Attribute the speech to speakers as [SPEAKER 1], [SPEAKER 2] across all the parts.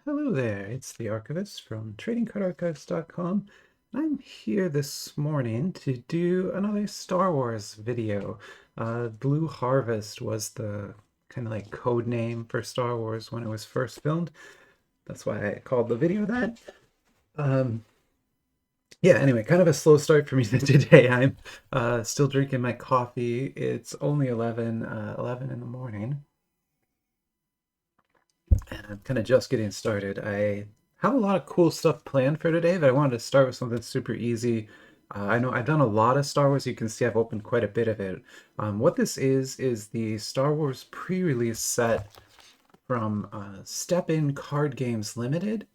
[SPEAKER 1] Hello there, it's the Archivist from TradingCardArchives.com. I'm here this morning to do another Star Wars video. Blue Harvest was the kind of like code name for Star Wars when it was first filmed. That's why I called the video that. Um, yeah, anyway, kind of a slow start for me today. I'm still drinking my coffee. It's only 11 in the morning. And I'm kind of just getting started. I have a lot of cool stuff planned for today, but I wanted to start with something super easy. I know I've done a lot of Star Wars. You can see I've opened quite a bit of it. What this is the Star Wars pre-release set from Step In Card Games Limited,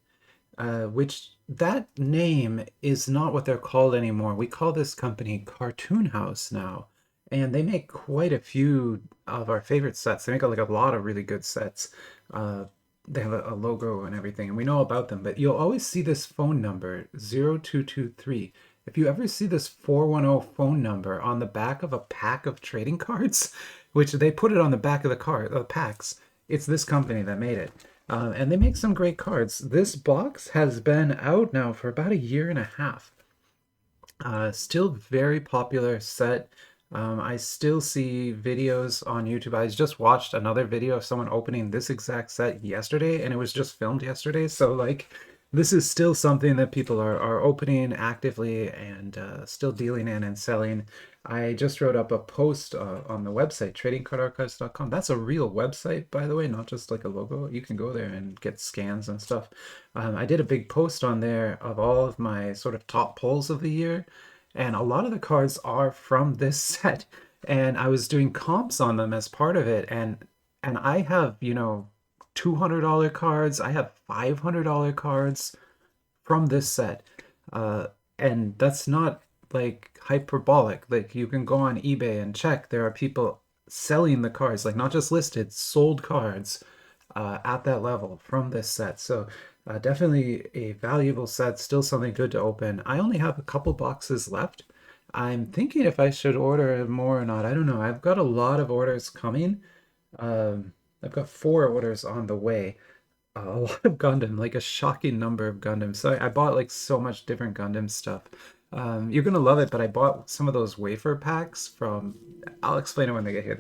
[SPEAKER 1] which that name is not what they're called anymore. We call this company Cartoon House now, and they make quite a few of our favorite sets. They make like a lot of really good sets. Uh, they have a logo and everything, and we know about them, but you'll always see this phone number 0223. If you ever see this 410 phone number on the back of a pack of trading cards, which they put it on the back of the packs, it's this company that made it. And they make some great cards. This box has been out now for about a year and a half. Still very popular set. I still see videos on YouTube. I just watched another video of someone opening this exact set yesterday, and it was just filmed yesterday. So, like, this is still something that people are opening actively and still dealing in and selling. I just wrote up a post on the website, tradingcardarchives.com. That's a real website, by the way, not just like a logo. You can go there and get scans and stuff. I did a big post on there of all of my sort of top pulls of the year, and a lot of the cards are from this set. And I was doing comps on them as part of it, and I have, $200 cards. I have $500 cards from this set. Uh, and that's not like hyperbolic. Like you can go on eBay and check. There are people selling the cards, like not just listed, sold cards at that level from this set. So definitely a valuable set, still something good to open. I only have a couple boxes left. I'm thinking if I should order more or not. I don't know. I've got a lot of orders coming. I've got 4 orders on the way. A lot of Gundam, like a shocking number of Gundams. So I bought like so much different Gundam stuff. You're gonna love it, but I bought some of those wafer packs from. I'll explain it when they get here.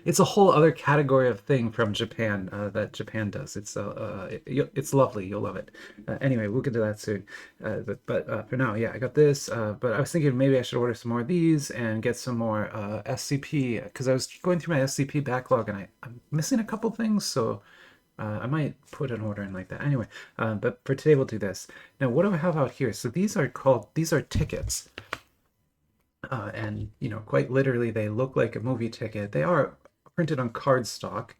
[SPEAKER 1] It's a whole other category of thing from Japan that Japan does. It's lovely. You'll love it. Anyway, we'll get to that soon. But for now, yeah, I got this. But I was thinking maybe I should order some more of these and get some more SCP because I was going through my SCP backlog and I'm missing a couple things. So I might put an order in like that. Anyway, but for today we'll do this. Now, what do I have out here? So these are tickets. And quite literally, they look like a movie ticket. They are printed on cardstock,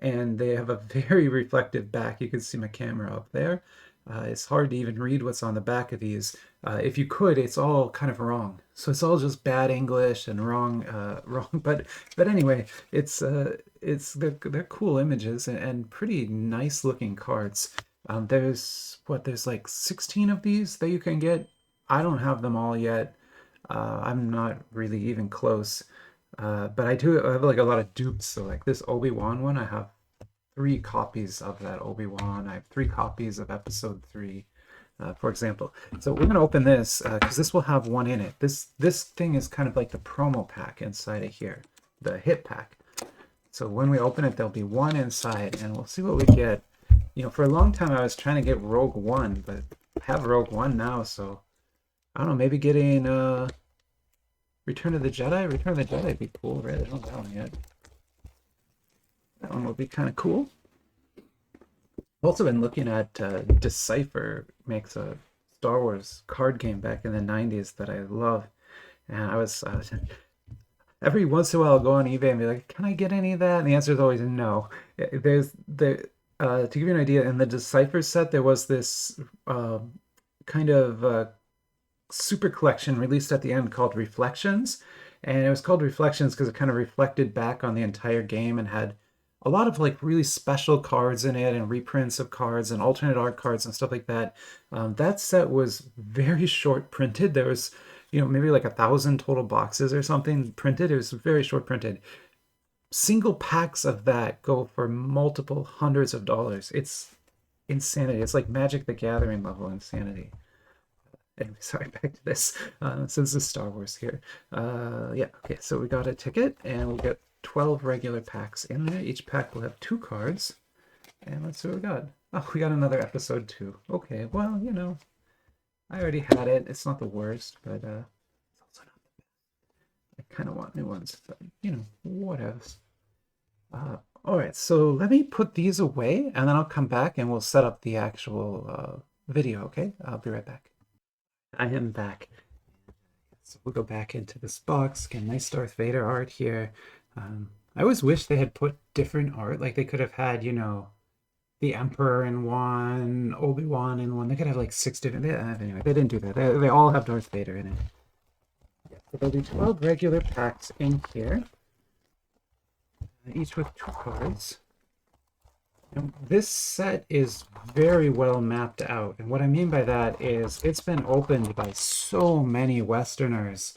[SPEAKER 1] and they have a very reflective back. You can see my camera up there. It's hard to even read what's on the back of these. If you could, it's all kind of wrong. So it's all just bad English and wrong, wrong. But anyway, they're cool images and pretty nice looking cards. There's like 16 of these that you can get. I don't have them all yet. I'm not really even close. But I have like a lot of dupes. So like this Obi-Wan one, I have 3 copies of that Obi-Wan. I have 3 copies of Episode 3, for example. So we're gonna open this because this will have one in it. This thing is kind of like the promo pack inside of here, the hit pack. So when we open it, there'll be one inside, and we'll see what we get. For a long time I was trying to get Rogue One, but I have Rogue One now, so I don't know, maybe getting Return of the Jedi? Return of the Jedi would be cool, right? I don't know that one yet. That one would be kind of cool. I've also been looking at Decipher makes a Star Wars card game back in the 90s that I love. And I was every once in a while I'll go on eBay and be like, can I get any of that? And the answer is always no. To give you an idea, in the Decipher set, there was this kind of super collection released at the end called Reflections. And it was called Reflections because it kind of reflected back on the entire game and had a lot of like really special cards in it and reprints of cards and alternate art cards and stuff like that. That set was very short printed. There was, maybe like 1,000 total boxes or something printed. It was very short printed. Single packs of that go for multiple hundreds of dollars. insanity. It's like Magic the Gathering level insanity. Anyway, sorry, back to this. So this is Star Wars here. Yeah, okay, so we got a ticket, and we get 12 regular packs in there. Each pack will have 2 cards. And let's see what we got. Oh, we got another episode 2. Okay, well, you know, I already had it. It's not the worst, but it's also not the best. I kind of want new ones, but, you know, what else? All right, so let me put these away, and then I'll come back and we'll set up the actual video, okay? I'll be right back. I am back. So we'll go back into this box. Again, nice Darth Vader art here. I always wish they had put different art. Like they could have had, you know, the Emperor in one, Obi-Wan in one. They could have like 6 different. Anyway, they didn't do that. They all have Darth Vader in it. Yeah, so there'll be 12 regular packs in here, each with 2 cards. And this set is very well mapped out. And what I mean by that is it's been opened by so many Westerners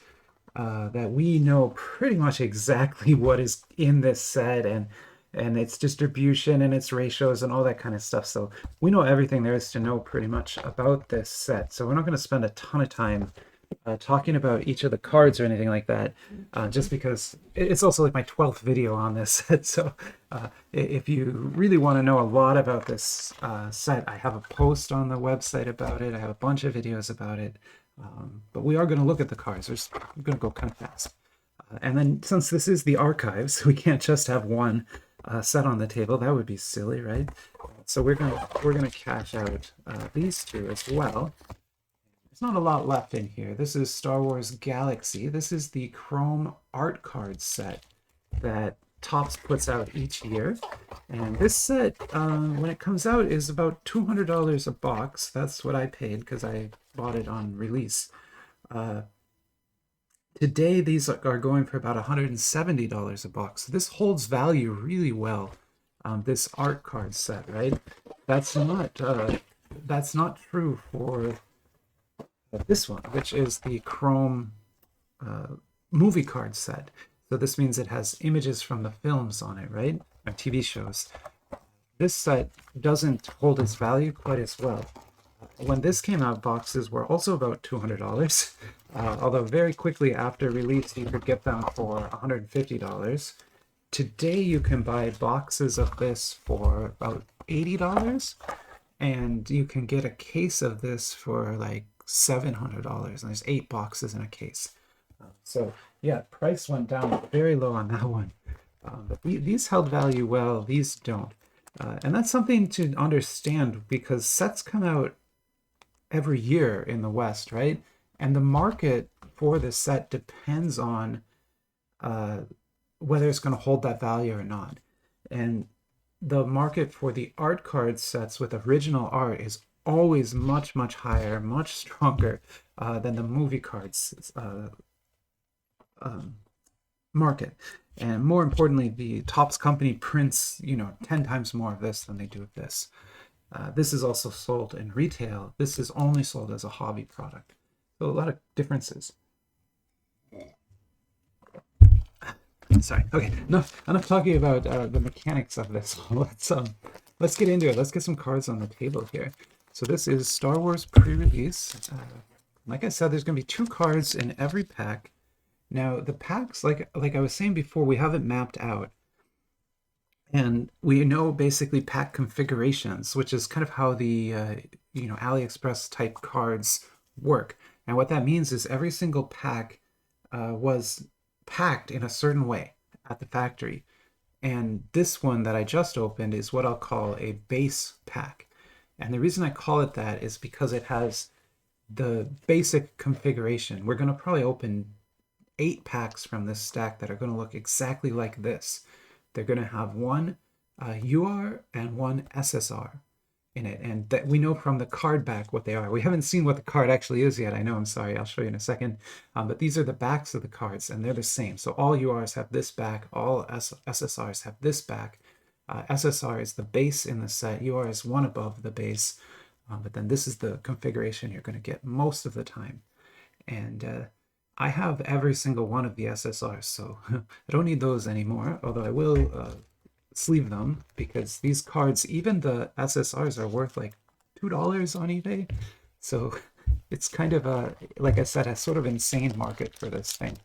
[SPEAKER 1] that we know pretty much exactly what is in this set and its distribution and its ratios and all that kind of stuff. So we know everything there is to know pretty much about this set. So we're not going to spend a ton of time talking about each of the cards or anything like that, just because it's also like my 12th video on this set. So if you really want to know a lot about this set, I have a post on the website about it. I have a bunch of videos about it. But we are going to look at the cards. We're going to go kind of fast. And then since this is the archives, we can't just have one set on the table. That would be silly, right? So we're gonna cash out these 2 as well. There's not a lot left in here. This is Star Wars Galaxy. This is the Chrome art card set that Topps puts out each year. And this set, when it comes out, is about $200 a box. That's what I paid because I bought it on release. Today, these are going for about $170 a box. So this holds value really well. This art card set, right? That's not true for this one, which is the Chrome movie card set. So this means it has images from the films on it, right? Or TV shows. This set doesn't hold its value quite as well. When this came out, boxes were also about $200, although very quickly after release, you could get them for $150. Today, you can buy boxes of this for about $80, and you can get a case of this for like $700, and there's 8 boxes in a case. So yeah, price went down very low on that one. But these held value well, these don't. And that's something to understand because sets come out every year in the West, right? And the market for this set depends on whether it's going to hold that value or not. And the market for the art card sets with original art is always much, much higher, much stronger than the movie cards market. And more importantly, the Topps company prints, 10 times more of this than they do of this. This is also sold in retail. This is only sold as a hobby product. So a lot of differences. Sorry. Okay. Enough talking about the mechanics of this. Let's get into it. Let's get some cards on the table here. So this is Star Wars pre-release. Like I said, there's going to be 2 cards in every pack. Now the packs, like I was saying before, we have it mapped out. And we know basically pack configurations, which is kind of how the AliExpress type cards work. And what that means is every single pack was packed in a certain way at the factory. And this one that I just opened is what I'll call a base pack. And the reason I call it that is because it has the basic configuration. We're going to probably open 8 packs from this stack that are going to look exactly like this. They're going to have one UR and one SSR in it. And that we know from the card back what they are. We haven't seen what the card actually is yet. I know, I'm sorry. I'll show you in a second. But these are the backs of the cards, and they're the same. So all URs have this back. All SSRs have this back. SSR is the base in the set. UR is one above the base. But then this is the configuration you're going to get most of the time. And I have every single one of the SSRs, so I don't need those anymore, although I will sleeve them because these cards, even the SSRs, are worth like $2 on eBay. So it's kind of a, like I said, a sort of insane market for this thing.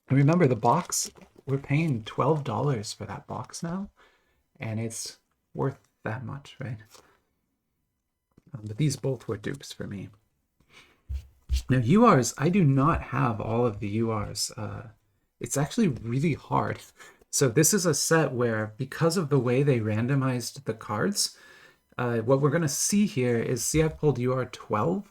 [SPEAKER 1] And remember, the box, we're paying $12 for that box now, and it's worth that much, right? But these both were dupes for me. Now, URs, I do not have all of the URs. It's actually really hard. So this is a set where, because of the way they randomized the cards, what we're going to see here is, see, I've pulled UR 12.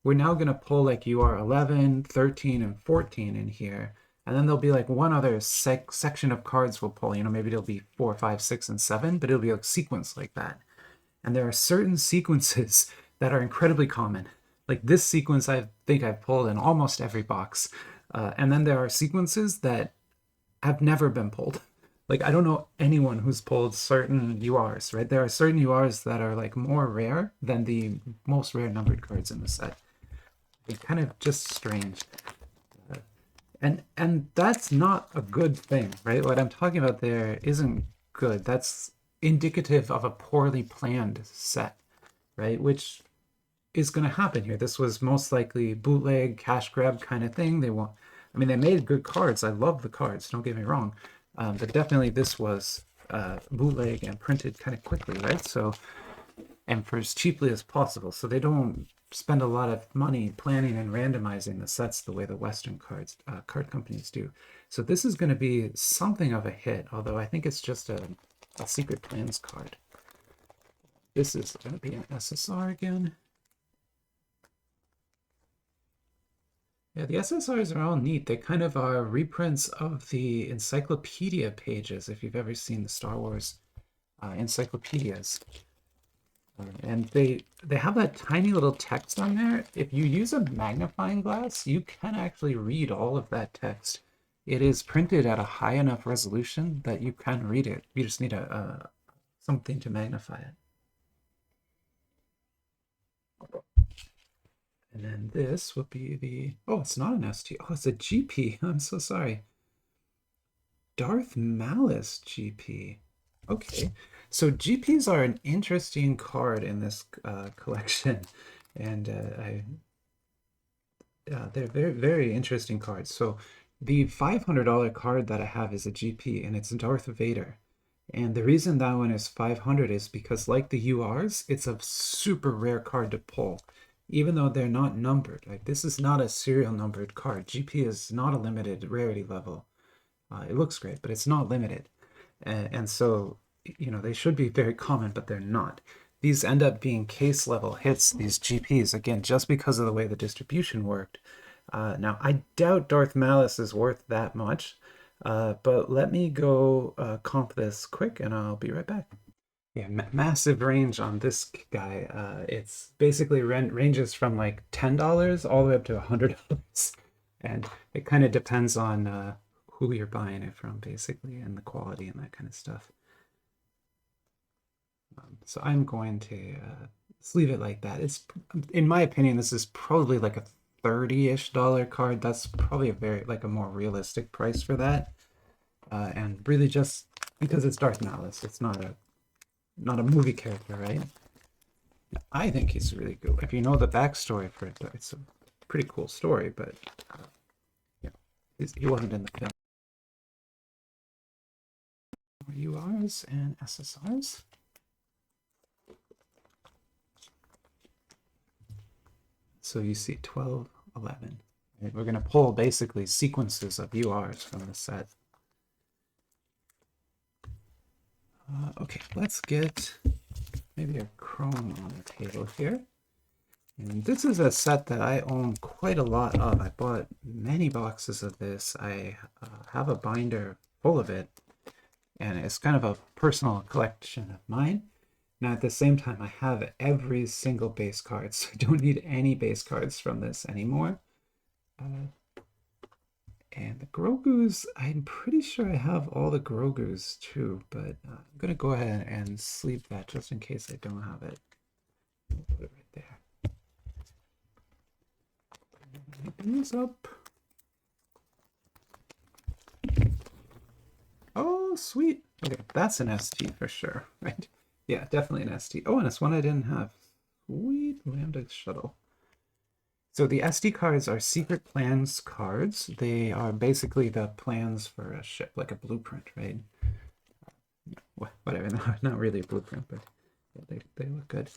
[SPEAKER 1] We're now going to pull like UR 11, 13, and 14 in here. And then there'll be like one other section of cards we'll pull. You know, maybe it'll be 4, 5, 6, and 7, but it'll be like sequence like that. And there are certain sequences that are incredibly common. Like this sequence, I think I've pulled in almost every box. And then there are sequences that have never been pulled. Like, I don't know anyone who's pulled certain URs, right? There are certain URs that are like more rare than the most rare numbered cards in the set. They're kind of just strange. And that's not a good thing, right? What I'm talking about there isn't good. That's indicative of a poorly planned set, right? Which is going to happen here. This was most likely bootleg, cash grab kind of thing. They made good cards. I love the cards, don't get me wrong. But definitely this was bootleg and printed kind of quickly, right? So, and for as cheaply as possible. So they don't spend a lot of money planning and randomizing the sets the way the Western card companies do. So this is going to be something of a hit, although I think it's just a Secret Plans card. This is going to be an SSR again. Yeah, the SSRs are all neat. They kind of are reprints of the encyclopedia pages, if you've ever seen the Star Wars encyclopedias. And they have that tiny little text on there. If you use a magnifying glass, you can actually read all of that text. It is printed at a high enough resolution that you can read it. You just need something to magnify it. And then this would be the, oh, it's not an ST. Oh, it's a GP. I'm so sorry. Darth Malice GP. Okay. So GPs are an interesting card in this collection, and they're very, very interesting cards. So the $500 card that I have is a GP, and it's Darth Vader. And the reason that one is 500 is because, like the URs, it's a super rare card to pull, even though they're not numbered. Like, this is not a serial numbered card. GP is not a limited rarity level. It looks great, but it's not limited. And so, you know, they should be very common, but they're not. These end up being case level hits, these GPs, again, just because of the way the distribution worked. Now, I doubt Darth Malice is worth that much, but let me go comp this quick and I'll be right back. Yeah, massive range on this guy. It's basically ranges from like $10 all the way up to $100. And it kind of depends on who you're buying it from, basically, and the quality and that kind of stuff. So I'm going to sleeve it like that. It's, in my opinion, this is probably like a $30-ish card. That's probably a more realistic price for that. And really just because it's Darth Malice, it's not a movie character, right? I think he's really good. If you know the backstory for it, it's a pretty cool story, but yeah, he wasn't in the film. URs and SSRs. So you see 12, 11. Right? We're going to pull basically sequences of URs from the set. Okay, let's get maybe a chrome on the table here. And this is a set that I own quite a lot of. I bought many boxes of this. I have a binder full of it, and it's kind of a personal collection of mine. Now, at the same time, I have every single base card, so I don't need any base cards from this anymore. And the Grogu's, I'm pretty sure I have all the Grogu's too, but I'm going to go ahead and sleeve that just in case I don't have it. I'll put it right there. Open this up. Oh, sweet. Okay, that's an ST for sure, right? Yeah, definitely an ST. Oh, and it's one I didn't have. Sweet Lambda Shuttle. So the SD cards are secret plans cards. They are basically the plans for a ship, like a blueprint, right? Whatever, not really a blueprint, but yeah, they look good.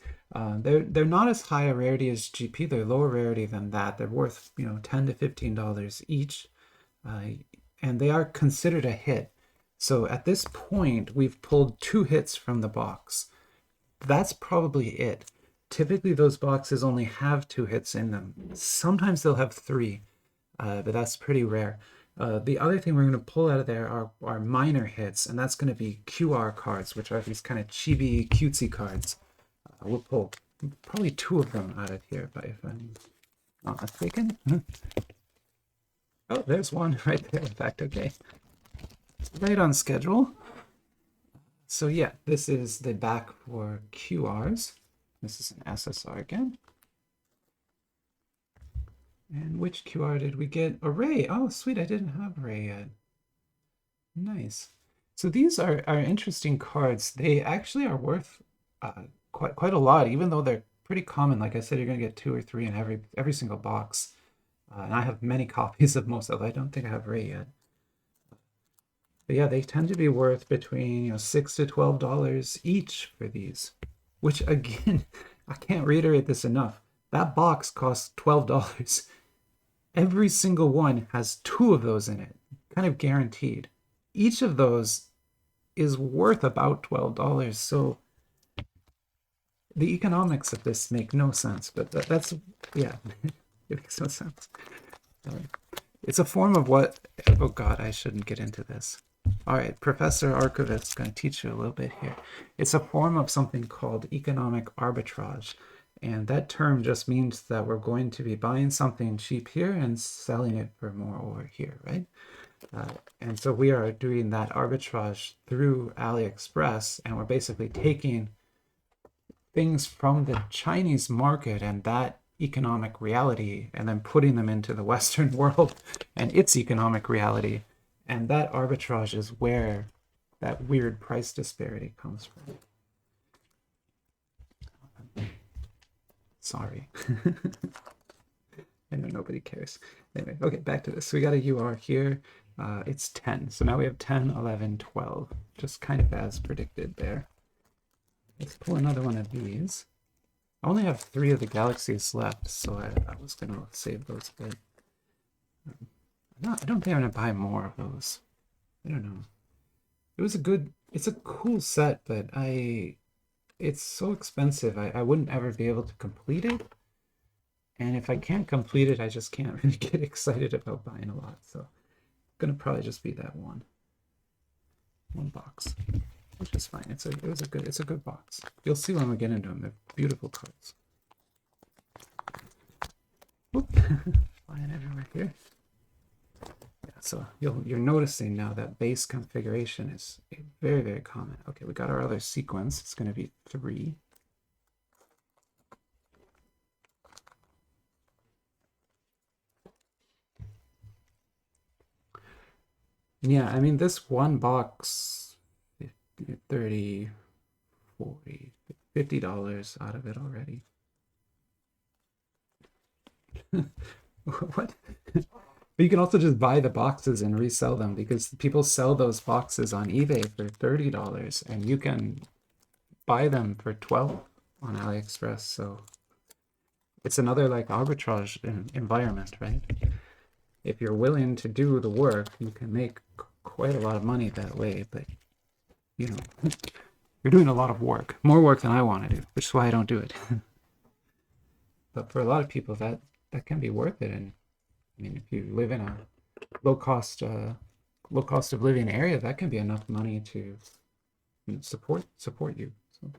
[SPEAKER 1] They're not as high a rarity as GP. They're lower rarity than that. They're worth $10 to $15 each, and they are considered a hit. So at this point, we've pulled 2 hits from the box. That's probably it. Typically, those boxes only have 2 hits in them. Sometimes they'll have 3, but that's pretty rare. The other thing we're going to pull out of there are minor hits, and that's going to be QR cards, which are these kind of chibi, cutesy cards. We'll pull probably 2 of them out of here, if I'm not mistaken. Oh, there's one right there, in fact, okay. Right on schedule. So yeah, this is the back for QRs. This is an SSR again. And which QR did we get? Array. Oh, sweet. I didn't have Array yet. Nice. So these are interesting cards. They actually are worth quite a lot, even though they're pretty common. Like I said, you're going to get 2 or 3 in every single box. And I have many copies of most of them. I don't think I have Ray yet. But yeah, they tend to be worth between $6 to $12 each for these. Which again, I can't reiterate this enough. That box costs $12. Every single one has 2 of those in it, kind of guaranteed. Each of those is worth about $12. So the economics of this make no sense, but that's, yeah, it makes no sense. It's a form of what, oh God, I shouldn't get into this. All right, Professor Archivist is going to teach you a little bit here. It's a form of something called economic arbitrage. And that term just means that we're going to be buying something cheap here and selling it for more over here, right? And so we are doing that arbitrage through AliExpress, and we're basically taking things from the Chinese market and that economic reality and then putting them into the Western world and its economic reality. And that arbitrage is where that weird price disparity comes from. Sorry. I know nobody cares. Anyway, okay, back to this. So we got a UR here. It's 10. So now we have 10, 11, 12. Just kind of as predicted there. Let's pull another one of these. I only have 3 of the galaxies left, so I was going to save those a bit. I don't think I'm going to buy more of those. I don't know. It's a cool set, but it's so expensive. I wouldn't ever be able to complete it. And if I can't complete it, I just can't really get excited about buying a lot. So it's going to probably just be that one box, which is fine. It's a good box. You'll see when we get into them. They're beautiful cards. Whoop. Flying everywhere here. Yeah, so you're noticing now that base configuration is very, very common. Okay, we got our other sequence. It's going to be 3. Yeah, I mean, this one box, 30, 40, $50 out of it already. What? But you can also just buy the boxes and resell them because people sell those boxes on eBay for $30 and you can buy them for 12 on AliExpress. So it's another like arbitrage environment, right? If you're willing to do the work, you can make quite a lot of money that way, but you're doing a lot of work, more work than I want to do, which is why I don't do it. But for a lot of people, that can be worth it. And I mean, if you live in a low cost of living area, that can be enough money to support you. So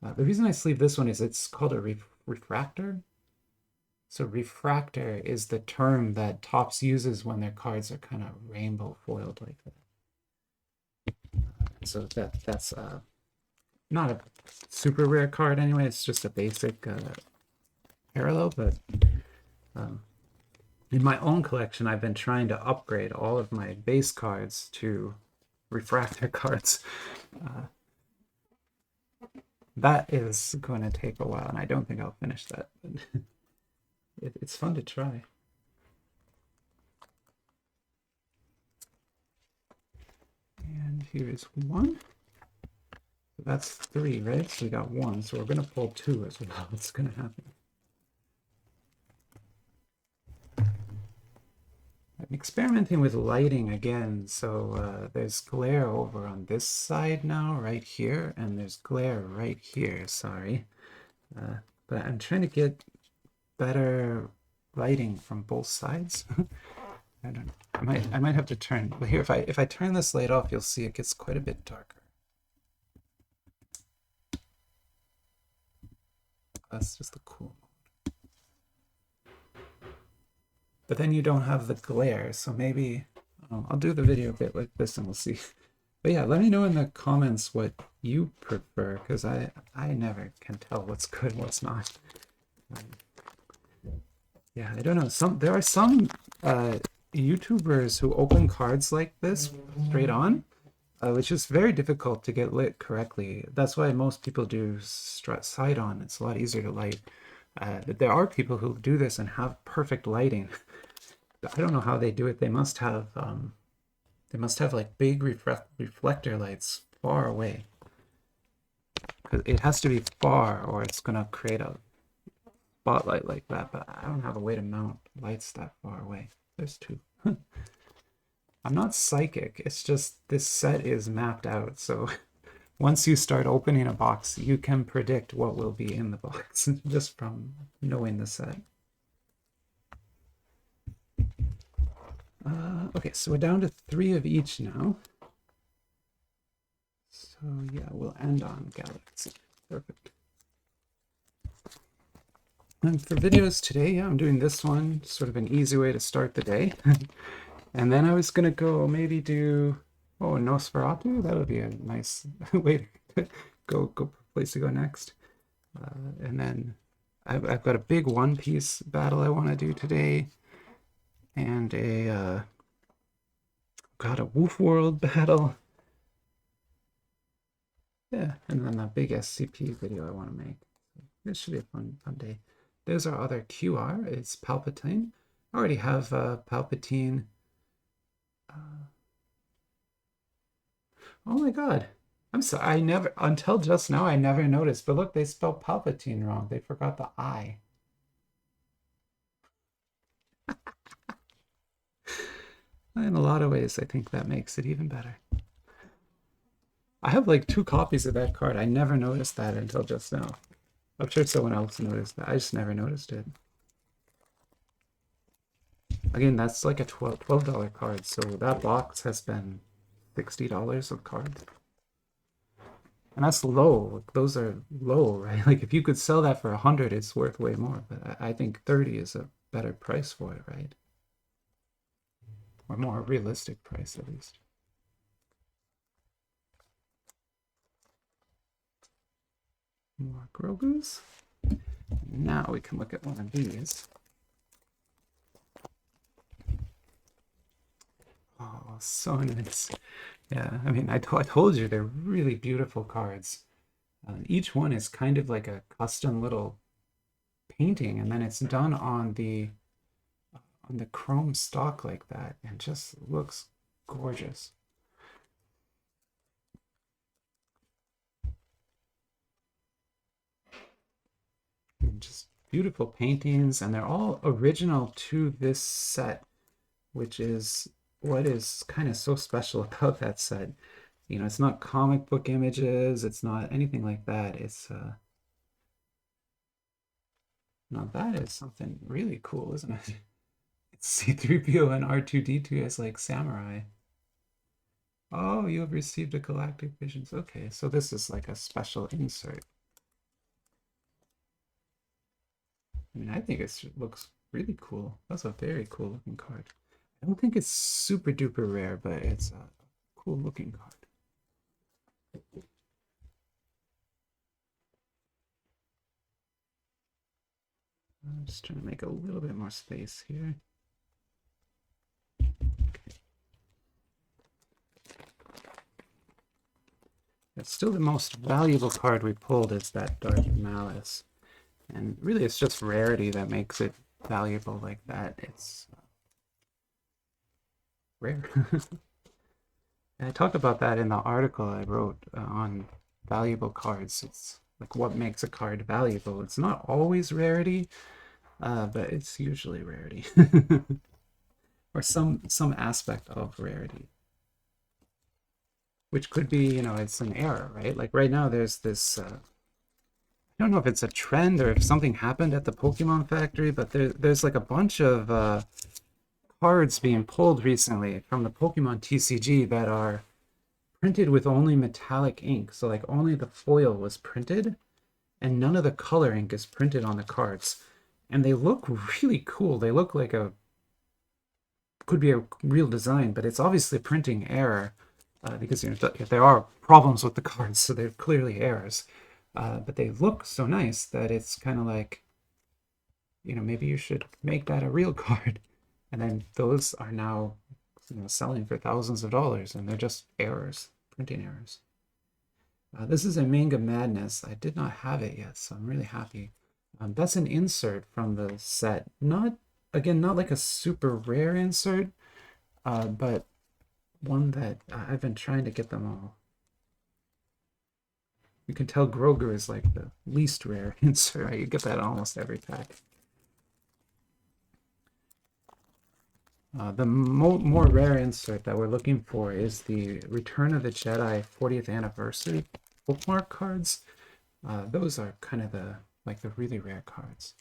[SPEAKER 1] the reason I sleeve this one is it's called a refractor. So refractor is the term that Topps uses when their cards are kind of rainbow foiled like that. So that's not a super rare card anyway. It's just a basic parallel, but in my own collection, I've been trying to upgrade all of my base cards to refractor cards. Uh, that is going to take a while, and I don't think I'll finish that, but it's fun to try. And here is 1. So that's 3, right? So we got 1, so we're going to pull 2 as well. What's going to happen? I'm experimenting with lighting again, so there's glare over on this side now, right here, and there's glare right here, sorry. But I'm trying to get better lighting from both sides. I don't know. I might have to turn. Well, here, if I turn this light off, you'll see it gets quite a bit darker. That's just the cool mode. But then you don't have the glare, so maybe I'll do the video a bit like this and we'll see. But yeah, let me know in the comments what you prefer, because I never can tell what's good and what's not. Yeah, I don't know. There are some YouTubers who open cards like this straight on, which is very difficult to get lit correctly. That's why most people do side on. It's a lot easier to light. But there are people who do this and have perfect lighting. I don't know how they do it. They must have like big reflector lights far away. It has to be far, or it's gonna create a spotlight like that. But I don't have a way to mount lights that far away. There's 2. I'm not psychic. It's just this set is mapped out. So once you start opening a box, you can predict what will be in the box just from knowing the set. Okay, so we're down to 3 of each now. So yeah, we'll end on Galaxy. Perfect. And for videos today, yeah, I'm doing this one, sort of an easy way to start the day. And then I was going to go maybe do, Nosferatu? That would be a nice way to go place to go next. And then I've got a big One Piece battle I want to do today. And a Wolf World battle. Yeah, and then a big SCP video I want to make. This should be a fun day. There's our other QR. It's Palpatine. I already have Palpatine. Oh my god. I'm sorry. Until just now, I never noticed. But look, they spelled Palpatine wrong. They forgot the I. In a lot of ways, I think that makes it even better. I have like 2 copies of that card. I never noticed that until just now. I'm sure someone else noticed that. I just never noticed it. Again, that's like a $12 card, so that box has been $60 of cards. And that's low. Those are low, right? Like if you could sell that for 100, it's worth way more. But I think 30 is a better price for it, right? Or more realistic price, at least. More Grogu's. Now we can look at one of these. Oh, so nice. Yeah, I mean, I told you they're really beautiful cards. Each one is kind of like a custom little painting, and then it's done on the chrome stock like that, and just looks gorgeous. And just beautiful paintings, and they're all original to this set, which is what is kind of so special about that set. You know, it's not comic book images, it's not anything like that. It's now that is something really cool, isn't it? It's C-3PO and R2-D2 as like samurai. Oh, you have received a galactic visions. Okay, so this is like a special insert. I mean, I think it looks really cool. That's a very cool looking card. I don't think it's super duper rare, but it's a cool looking card. I'm just trying to make a little bit more space here. Still the most valuable card we pulled is that Dark Malice. And really it's just rarity that makes it valuable like that. It's rare. And I talked about that in the article I wrote on valuable cards. It's like what makes a card valuable. It's not always rarity, but it's usually rarity. Or some aspect of rarity. Which could be, you know, it's an error, right? Like right now there's this, I don't know if it's a trend or if something happened at the Pokemon Factory, but there's like a bunch of cards being pulled recently from the Pokemon TCG that are printed with only metallic ink. So like only the foil was printed and none of the color ink is printed on the cards. And they look really cool. They look like could be a real design, but it's obviously a printing error because you know, there are problems with the cards, so they're clearly errors. But they look so nice that it's kind of like, you know, maybe you should make that a real card. And then those are now, you know, selling for thousands of dollars, and they're just errors, printing errors. This is a Manga Madness. I did not have it yet, so I'm really happy. That's an insert from the set. Not, again, not like a super rare insert, but one that I've been trying to get them all. You can tell Groger is like the least rare insert. Right? You get that in almost every pack. The more rare insert that we're looking for is the Return of the Jedi 40th Anniversary bookmark cards. Those are kind of the really rare cards.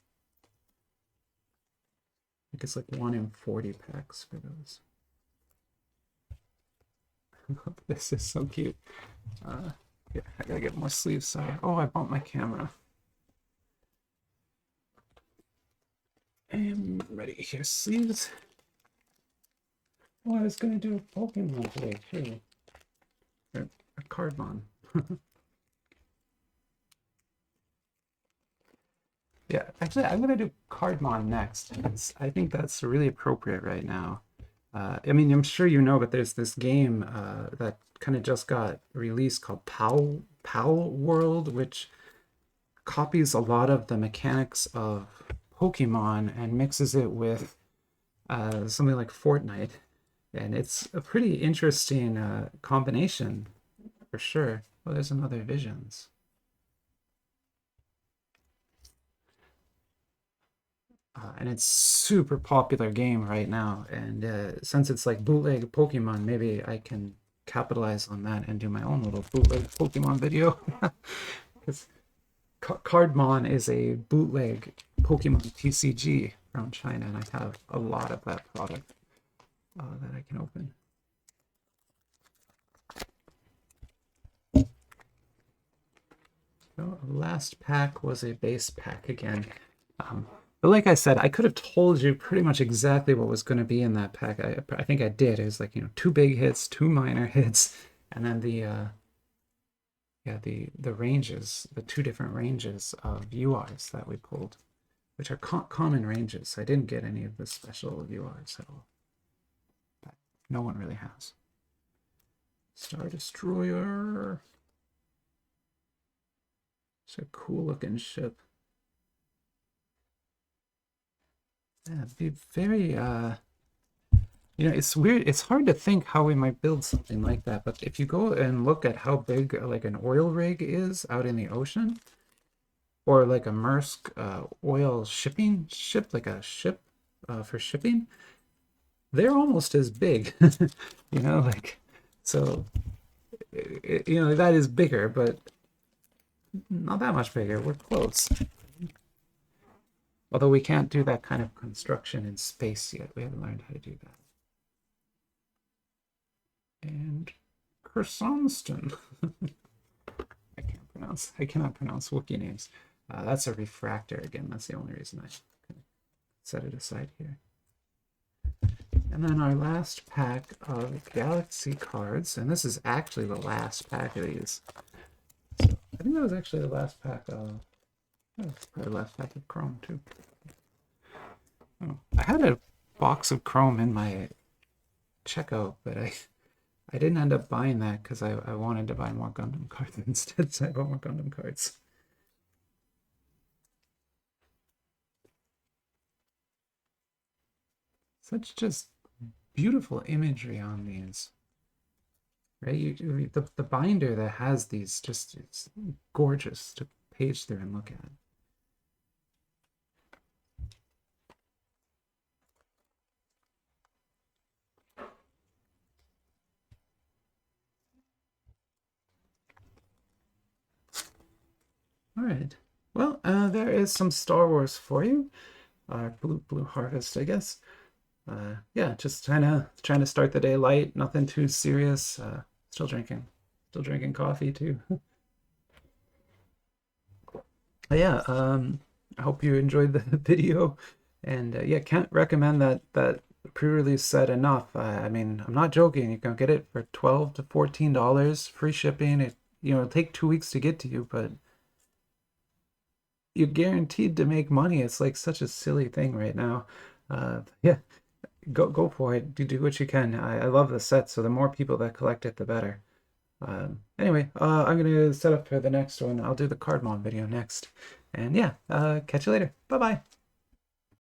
[SPEAKER 1] I think it's like 1 in 40 packs for those. This is so cute. Yeah, I gotta get more sleeves. Sorry. Oh, I bumped my camera. And ready. Here's sleeves. Oh, I was gonna do a Pokemon today too. A Cardmon. Yeah, actually, I'm gonna do Cardmon next. I think that's really appropriate right now. I mean, I'm sure you know, but there's this game that kind of just got released called Pal World, which copies a lot of the mechanics of Pokemon and mixes it with something like Fortnite. And it's a pretty interesting combination, for sure. Oh, there's another Visions. And it's super popular game right now. And since it's like bootleg Pokemon, maybe I can capitalize on that and do my own little bootleg Pokemon video. Because Cardmon is a bootleg Pokemon TCG from China, and I have a lot of that product that I can open. So last pack was a base pack again. But like I said, I could have told you pretty much exactly what was going to be in that pack. I think I did. It was like, you know, 2 big hits, 2 minor hits, and then the ranges, the 2 different ranges of URs that we pulled, which are common ranges. I didn't get any of the special URs at all. But no one really has. Star Destroyer. It's a cool looking ship. Yeah, it'd be very, you know, it's weird. It's hard to think how we might build something like that. But if you go and look at how big like an oil rig is out in the ocean, or like a Maersk oil shipping ship, like a ship for shipping, they're almost as big, you know, like, so, you know, that is bigger, but not that much bigger. We're close. Although we can't do that kind of construction in space yet. We haven't learned how to do that. And Kersonston. I cannot pronounce Wookiee names. That's a refractor again. That's the only reason I set it aside here. And then our last pack of Galaxy cards, and this is actually the last pack of these. So I think that was actually the last pack of, that's probably the last pack of Chrome too. Oh, I had a box of Chrome in my checkout, but I didn't end up buying that because I wanted to buy more Gundam cards instead, so I bought more Gundam cards. Such just beautiful imagery on these, right? The binder that has these just it's gorgeous to page through and look at. All right. Well, there is some Star Wars for you. Blue Harvest, I guess. Yeah, just trying to start the day light, nothing too serious. Still drinking coffee too. Yeah, I hope you enjoyed the video, and yeah, can't recommend that pre-release set enough. I mean, I'm not joking. You can get it for $12 to $14, free shipping. It'll take 2 weeks to get to you, but you're guaranteed to make money. It's like such a silly thing right now. Yeah, go for it. Do what you can. I love the set, so the more people that collect it, the better. Anyway, I'm gonna set up for the next one. I'll do the card mod video next. And yeah, catch you later. Bye bye.